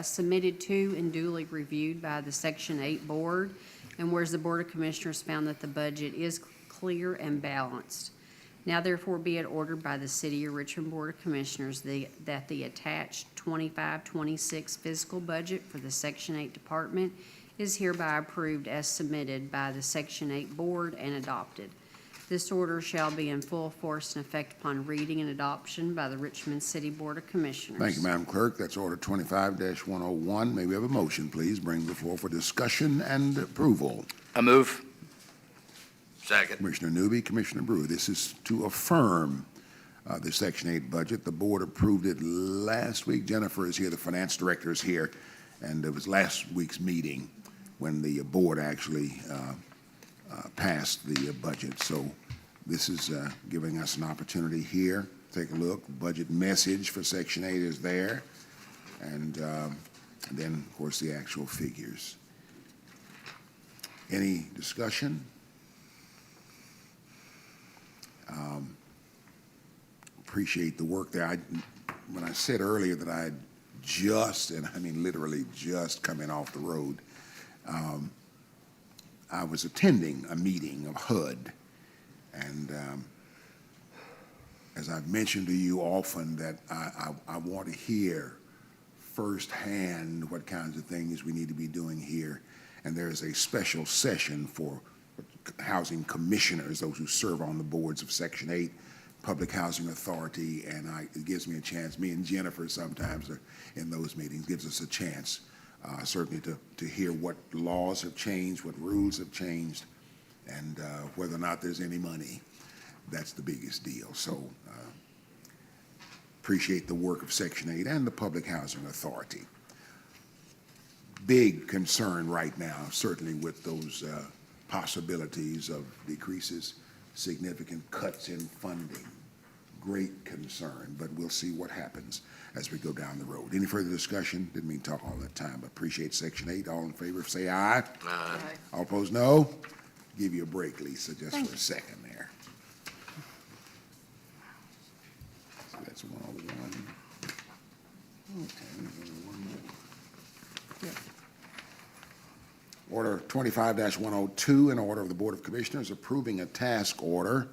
[SPEAKER 12] submitted to and duly reviewed by the Section 8 Board, and whereas the Board of Commissioners found that the budget is clear and balanced. Now therefore be it ordered by the City of Richmond Board of Commissioners that the attached 25-26 fiscal budget for the Section 8 Department is hereby approved as submitted by the Section 8 Board and adopted. This order shall be in full force and effect upon reading and adoption by the Richmond City Board of Commissioners.
[SPEAKER 1] Thank you, Madam Clerk. That's Order 25-101. May we have a motion, please? Bring to the floor for discussion and approval.
[SPEAKER 2] I move.
[SPEAKER 11] Second.
[SPEAKER 1] Commissioner Newby, Commissioner Brewer. This is to affirm the Section 8 budget. The board approved it last week. Jennifer is here, the finance director is here, and it was last week's meeting when the board actually passed the budget. So this is giving us an opportunity here. Take a look. Budget message for Section 8 is there, and then, of course, the actual figures. Any discussion? Appreciate the work there. When I said earlier that I had just, and I mean literally just coming off the road, I was attending a meeting of HUD, and as I've mentioned to you often, that I want to hear firsthand what kinds of things we need to be doing here, and there's a special session for housing commissioners, those who serve on the boards of Section 8, Public Housing Authority, and it gives me a chance, me and Jennifer sometimes are in those meetings, gives us a chance certainly to hear what laws have changed, what rules have changed, and whether or not there's any money. That's the biggest deal. So appreciate the work of Section 8 and the Public Housing Authority. Big concern right now, certainly with those possibilities of decreases, significant cuts in funding. Great concern, but we'll see what happens as we go down the road. Any further discussion? Didn't mean to talk all that time, but appreciate Section 8. All in favor, say aye.
[SPEAKER 11] Aye.
[SPEAKER 1] All opposed, no. Give you a break, Lisa, just for a second there. So that's 101. Okay, one more. Order 25-102, an order of the Board of Commissioners approving a task order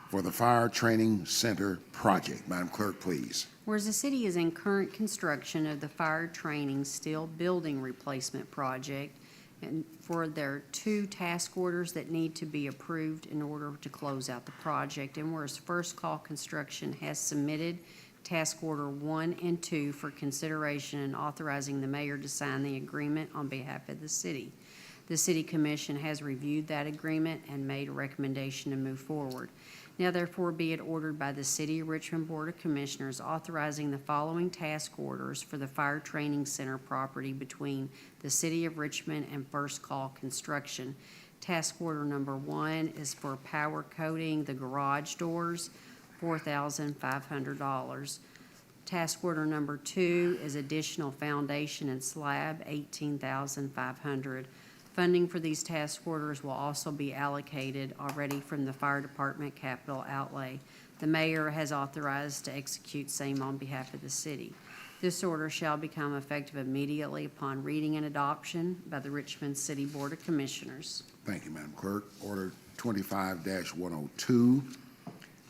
[SPEAKER 1] for the Fire Training Center project. Madam Clerk, please.
[SPEAKER 12] Whereas the city is in current construction of the fire training steel building replacement project, and for their 2 task orders that need to be approved in order to close out the project, and whereas First Call Construction has submitted task order 1 and 2 for consideration and authorizing the mayor to sign the agreement on behalf of the city. The City Commission has reviewed that agreement and made a recommendation to move forward. Now therefore be it ordered by the City of Richmond Board of Commissioners authorizing the following task orders for the Fire Training Center property between the City of Richmond and First Call Construction. Task order number 1 is for power coating the garage doors, $4,500. Task order number 2 is additional foundation and slab, $18,500. Funding for these task orders will also be allocated already from the fire department capital outlay. The mayor has authorized to execute same on behalf of the city. This order shall become effective immediately upon reading and adoption by the Richmond City Board of Commissioners.
[SPEAKER 1] Thank you, Madam Clerk. Order 25-102.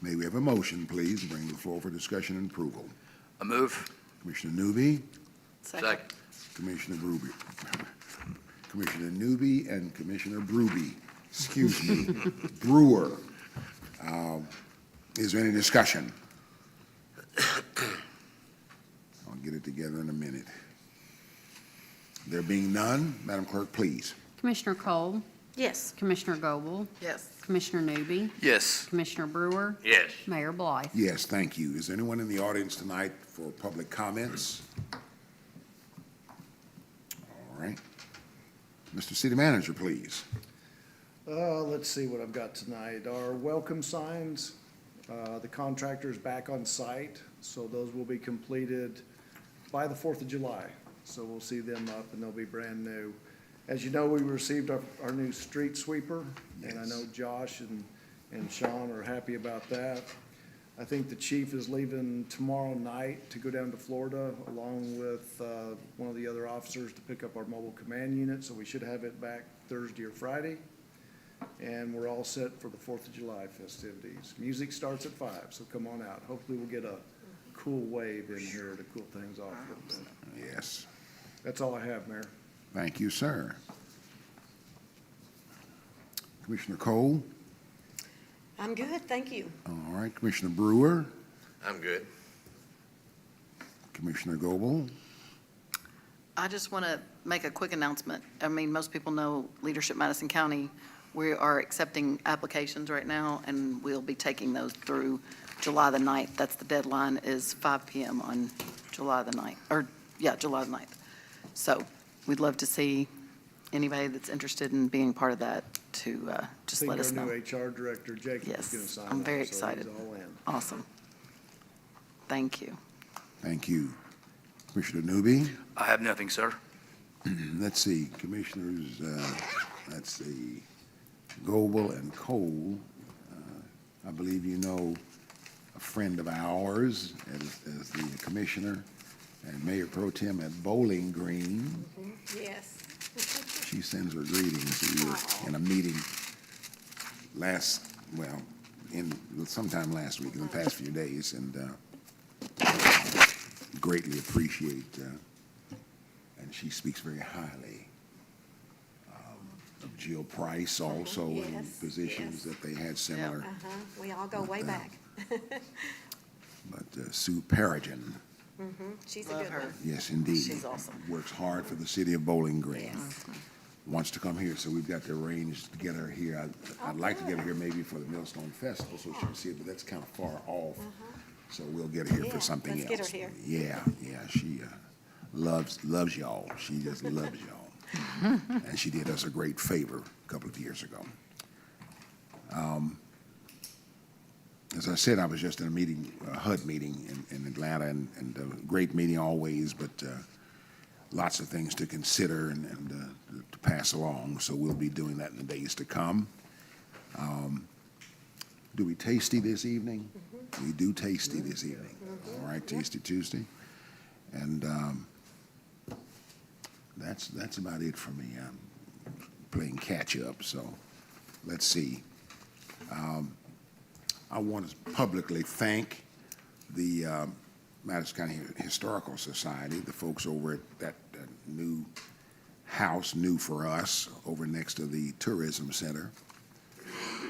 [SPEAKER 1] May we have a motion, please, to bring to the floor for discussion and approval?
[SPEAKER 2] I move.
[SPEAKER 1] Commissioner Newby,
[SPEAKER 2] Second.
[SPEAKER 1] Commissioner Brewby. Commissioner Newby and Commissioner Brewby, excuse me, Brewer. Is there any discussion? I'll get it together in a minute. There being none, Madam Clerk, please.
[SPEAKER 12] Commissioner Cole,
[SPEAKER 3] Yes.
[SPEAKER 12] Commissioner Goble,
[SPEAKER 3] Yes.
[SPEAKER 12] Commissioner Newby,
[SPEAKER 2] Yes.
[SPEAKER 12] Commissioner Brewer,
[SPEAKER 11] Yes.
[SPEAKER 12] Mayor Blythe.
[SPEAKER 1] Yes, thank you. Is there anyone in the audience tonight for public comments? All right. Mr. City Manager, please.
[SPEAKER 8] Let's see what I've got tonight. Our welcome signs, the contractor's back on site, so those will be completed by the 4th of July. So we'll see them up and they'll be brand new. As you know, we received our new street sweeper, and I know Josh and Sean are happy about that. I think the chief is leaving tomorrow night to go down to Florida along with one of the other officers to pick up our mobile command unit, so we should have it back Thursday or Friday. And we're all set for the 4th of July festivities. Music starts at 5, so come on out. Hopefully we'll get a cool wave in here to cool things off a little bit.
[SPEAKER 1] Yes.
[SPEAKER 8] That's all I have, Mayor.
[SPEAKER 1] Thank you, sir. Commissioner Cole?
[SPEAKER 9] I'm good, thank you.
[SPEAKER 1] All right, Commissioner Brewer?
[SPEAKER 11] I'm good.
[SPEAKER 1] Commissioner Goble?
[SPEAKER 3] I just want to make a quick announcement. I mean, most people know Leadership Madison County. We are accepting applications right now, and we'll be taking those through July the 9th. That's the deadline, is 5 p.m. on July the 9th, July the 9th. So we'd love to see anybody that's interested in being part of that to just let us know.
[SPEAKER 8] I think our new HR director, Jacob, is
[SPEAKER 3] Yes,
[SPEAKER 8] going to sign
[SPEAKER 3] I'm
[SPEAKER 8] up,
[SPEAKER 3] very
[SPEAKER 8] so
[SPEAKER 3] excited.
[SPEAKER 8] he's all in.
[SPEAKER 3] Awesome. Thank you.
[SPEAKER 1] Thank you. Commissioner Newby?
[SPEAKER 2] I have nothing, sir.
[SPEAKER 1] Let's see, Commissioners, let's see, Goble and Cole. I believe you know a friend of ours as the commissioner and Mayor Pro Tem at Bowling Green.
[SPEAKER 9] Yes.
[SPEAKER 1] She sends her greetings. We were in a meeting sometime last week, in the past few days, and greatly appreciate, and she speaks very highly of Jill Price also in
[SPEAKER 9] Yes,
[SPEAKER 1] positions
[SPEAKER 9] yes.
[SPEAKER 1] that they had similar.
[SPEAKER 9] Uh-huh, we all go way back.
[SPEAKER 1] But Sue Perrigan,
[SPEAKER 9] She's a
[SPEAKER 3] Love
[SPEAKER 9] good
[SPEAKER 3] her.
[SPEAKER 9] one.
[SPEAKER 1] yes, indeed.
[SPEAKER 3] She's awesome.
[SPEAKER 1] Works hard for the city of Bowling Green.
[SPEAKER 9] Yes.
[SPEAKER 1] Wants to come here, so we've got to arrange to get her here. I'd like to get her here maybe for the Millstone Festival so she can see it, but that's kind of far off. So we'll get her here
[SPEAKER 9] Yeah,
[SPEAKER 1] for something else.
[SPEAKER 9] let's get her
[SPEAKER 1] Yeah, she loves y'all. She just loves y'all. And she did us a great favor a couple of years ago. As I said, I was just in a meeting, a HUD meeting in Atlanta, and a great meeting always, but lots of things to consider and to pass along, so we'll be doing that in the days to come. Do we tasty this evening? We do tasty this evening. All right, Tasty Tuesday. And that's about it for me. I'm playing catch-up, so let's see. I want to publicly thank the Madison County Historical Society, the folks over at that new house, new for us, over next to the Tourism Center,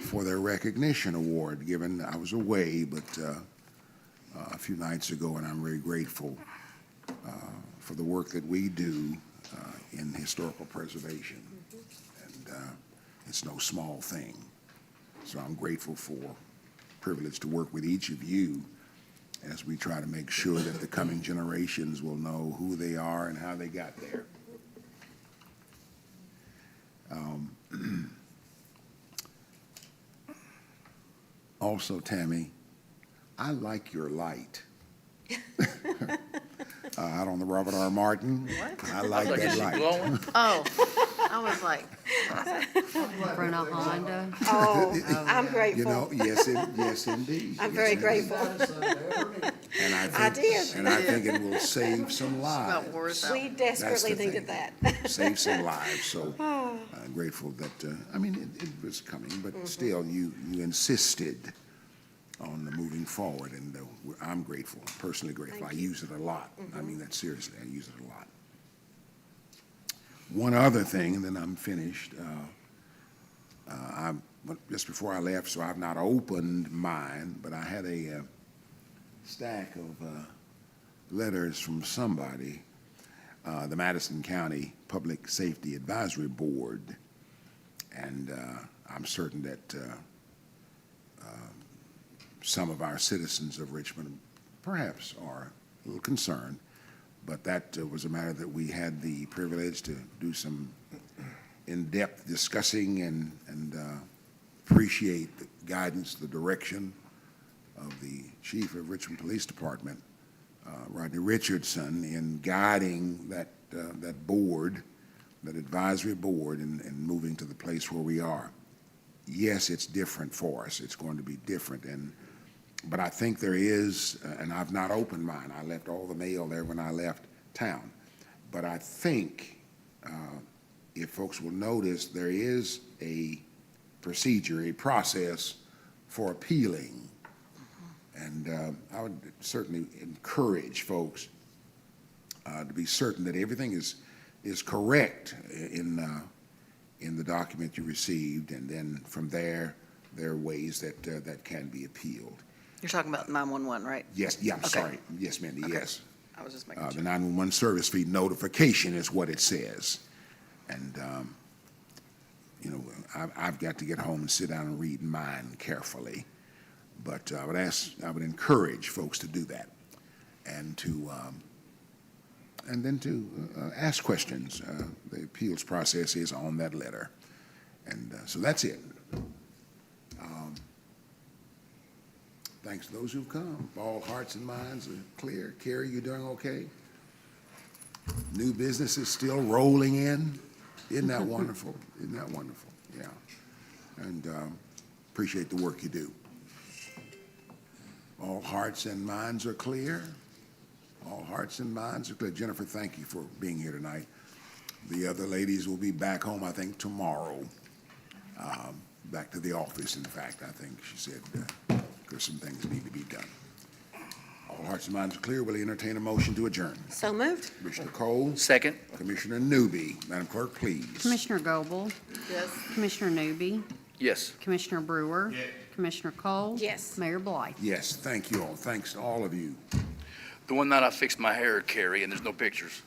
[SPEAKER 1] for their recognition award given. I was away, but a few nights ago, and I'm very grateful for the work that we do in historical preservation. And it's no small thing. So I'm grateful for privilege to work with each of you as we try to make sure that the coming generations will know who they are and how they got there. Also, Tammy, I like your light. Out on the Robert R. Martin.
[SPEAKER 3] What?
[SPEAKER 1] I like
[SPEAKER 2] Like,
[SPEAKER 1] that
[SPEAKER 2] is she
[SPEAKER 1] light.
[SPEAKER 2] glowing?
[SPEAKER 3] Oh, I was like,
[SPEAKER 12] From a Honda.
[SPEAKER 9] Oh, I'm
[SPEAKER 1] You
[SPEAKER 9] grateful.
[SPEAKER 1] know, yes, indeed.
[SPEAKER 9] I'm
[SPEAKER 1] Yes,
[SPEAKER 9] very
[SPEAKER 1] indeed.
[SPEAKER 9] grateful.
[SPEAKER 1] And
[SPEAKER 9] I did.
[SPEAKER 1] And I think it will save some
[SPEAKER 3] about
[SPEAKER 1] lives.
[SPEAKER 3] wore us out.
[SPEAKER 9] We desperately
[SPEAKER 1] the
[SPEAKER 9] needed
[SPEAKER 1] thing.
[SPEAKER 9] that.
[SPEAKER 1] Save some lives, so grateful that, I mean, it was coming, but still, you insisted on the moving forward, and I'm grateful, personally grateful. I use it a lot. I mean that seriously, I use it a lot. One other thing, and then I'm finished. Just before I left, so I've not opened mine, but I had a stack of letters from somebody, the Madison County Public Safety Advisory Board, and I'm certain that some of our citizens of Richmond perhaps are a little concerned, but that was a matter that we had the privilege to do some in-depth discussing and appreciate the guidance, the direction of the chief of Richmond Police Department, Rodney Richardson, in guiding that board, that advisory board, and moving to the place where we are. Yes, it's different for us. It's going to be different, but I think there is, and I've not opened mine. I left all the mail there when I left town. But I think, if folks will notice, there is a procedure, a process for appealing. And I would certainly encourage folks to be certain that everything is correct in the document you received, and then from there are ways that can be appealed.
[SPEAKER 3] You're talking about 911, right?
[SPEAKER 1] Yes, yeah, I'm
[SPEAKER 3] Okay.
[SPEAKER 1] sorry. Yes, Mindy,
[SPEAKER 3] Okay.
[SPEAKER 1] yes.
[SPEAKER 3] I was just making
[SPEAKER 1] The
[SPEAKER 3] sure.
[SPEAKER 1] 911 service fee notification is what it says. And, I've got to get home and sit down and read mine carefully. But I would encourage folks to do that and then to ask questions. The appeals process is on that letter. And so that's it. Thanks to those who've come. All hearts and minds are clear. Carrie, you doing okay? New business is still rolling in. Isn't that wonderful? Isn't that wonderful? Yeah. And appreciate the work you do. All hearts and minds are clear. All hearts and minds are clear. Jennifer, thank you for being here tonight. The other ladies will be back home, I think, tomorrow. Back to the office, in fact, I think she said, because some things need to be done. All hearts and minds are clear. Will you entertain a motion to adjourn?
[SPEAKER 9] So moved.
[SPEAKER 1] Commissioner Cole,
[SPEAKER 2] Second?
[SPEAKER 1] Commissioner Newby. Madam Clerk, please.
[SPEAKER 12] Commissioner Goble,
[SPEAKER 3] Yes.
[SPEAKER 12] Commissioner Newby,
[SPEAKER 2] Yes.
[SPEAKER 12] Commissioner Brewer, Commissioner Cole.
[SPEAKER 9] Yes.
[SPEAKER 12] Mayor Blythe.
[SPEAKER 1] Yes, thank you all. Thanks to all of you.
[SPEAKER 2] The one night I fixed my hair, Carrie, and there's no pictures.